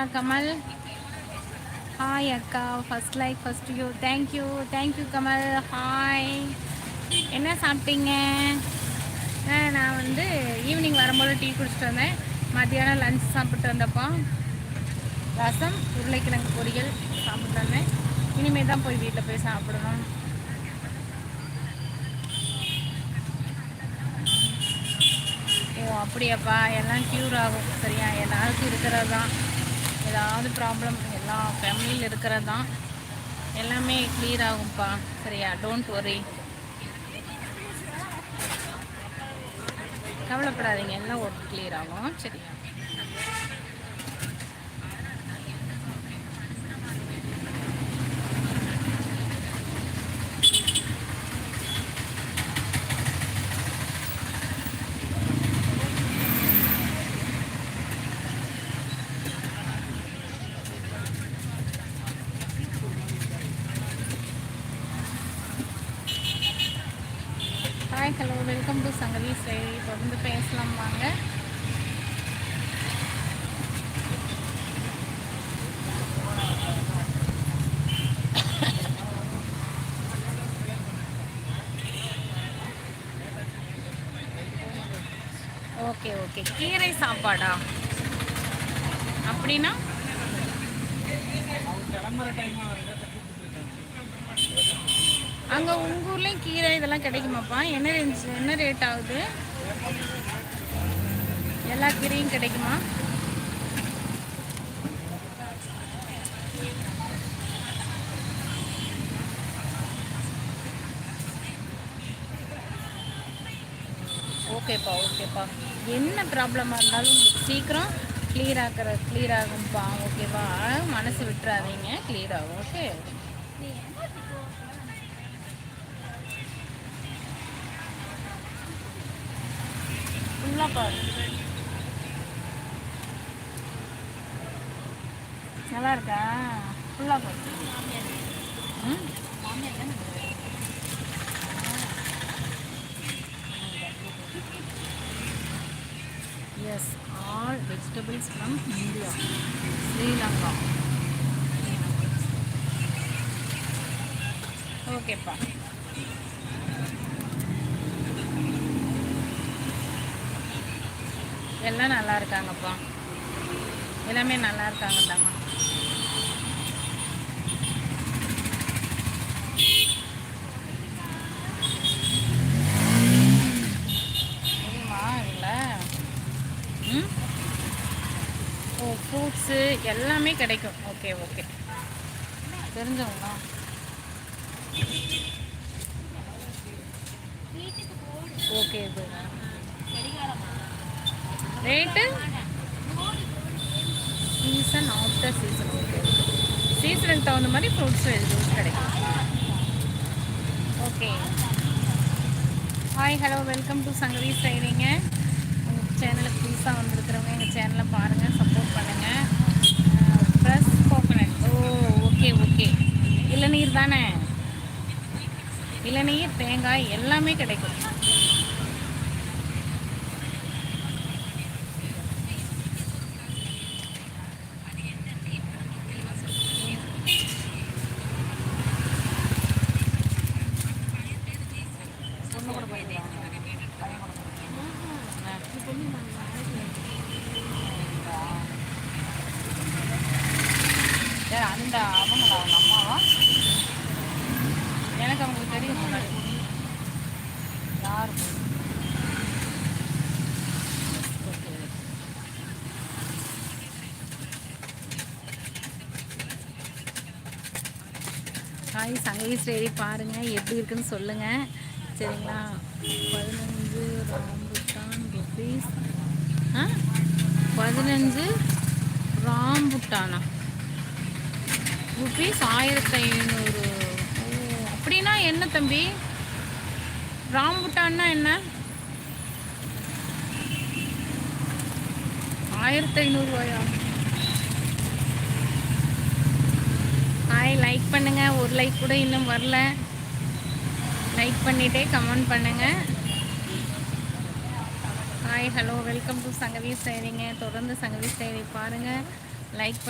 சாப்பிட்டீங்களா கமல்? ஹாய் அக்கா, first like first you. Thank you thank you Kamal. Hi. என்ன சாப்பிட்டீங்க? நான் வந்து ஈவினிங் வரும்போது டீ குடிச்சிட்டு வந்தேன். மத்தியானம் லஞ்ச் சாப்பிட்டு வந்தப்போ ரசம் உருளைக்கிழங்கு பொரியல் சாப்பிட்டு வந்தேன். இனிமேல் தான் போய் வீட்டில் போய் சாப்பிடணும். ஓ அப்படியாப்பா, எல்லாம் க்யூர் ஆகும் சரியா? எல்லாருக்கும் இருக்கிறது தான், ஏதாவது ப்ராப்ளம் எல்லா ஃபேமிலியில் இருக்கிறது தான். எல்லாமே கிளியர் ஆகும்ப்பா சரியா? டோன்ட் ஒரி, கவலைப்படாதீங்க, எல்லாம் ஒரு கிளியர் ஆகும் சரியா? Hi hello, welcome to Sangavi சைடி. தொடர்ந்து பேசலாம் வாங்க. ஓகே ஓகே, கீரை சாப்பாடா? அப்படின்னா அங்கே உங்கள் ஊர்லேயும் கீரை இதெல்லாம் கிடைக்குமாப்பா? என்ன ரேட் ஆகுது? எல்லா கீரையும் கிடைக்குமா? ஓகேப்பா ஓகேப்பா, என்ன ப்ராப்ளமாக இருந்தாலும் உங்களுக்கு சீக்கிரம் கிளியர் ஆகும்ப்பா ஓகேவா? மனசு விட்டுறாதீங்க, கிளியர் ஆகும் ஓகே. ஃபுல்லாக பாரு, நல்லா இருக்கா? ஃபுல்லாக பாரு. ம், S, all vegetables from India, Sri Lanka. ஓகேப்பா, எல்லாம் நல்லா இருக்காங்கப்பா, எல்லாமே நல்லா இருக்காங்க தாங்க. தெரியுமா இல்லை? ம், ஓ ஃப்ரூட்ஸு எல்லாமே கிடைக்கும். ஓகே ஓகே, தெரிஞ்சவங்களா? ஓகே இது rate season after season. Okay okay, சீசனுக்கு தகுந்த மாதிரி ஃப்ரூட்ஸ் வெஜிடபிள்ஸ் கிடைக்கும். Okay, hi hello, welcome to Sangavi styling. உங்கள் சேனலுக்கு புதுசாக வந்திருக்கிறவங்க எங்கள் சேனலை பாருங்கள், சப்போர்ட் பண்ணுங்கள். Fresh coconut, oh okay okay, இளநீர் தானே? இளநீர் தேங்காய் எல்லாமே கிடைக்கும். அந்த அவங்களா, அவங்க அம்மாவா? எனக்கு அவங்களுக்கு தெரியும் முன்னாடி. யார்? ஹாய் சங்கவி ஸ்டேரி, பாருங்கள் எப்படி இருக்குன்னு சொல்லுங்கள் சரிங்களா? 15 ராம்புட்டான் ருபீஸ். 15 ராம்புட்டானா ருபீஸ் 1500. ஓ அப்படின்னா என்ன தம்பி? ராம்புட்டான்னா என்ன? 1500 ரூபாயா? ஹாய், லைக் பண்ணுங்கள். ஒரு லைக் கூட இன்னும் வரல. லைக் பண்ணிவிட்டே கமெண்ட் பண்ணுங்கள். Hi hello, welcome to Sangavi styling. தொடர்ந்து சங்கவி ஸ்டைலை பாருங்கள், லைக்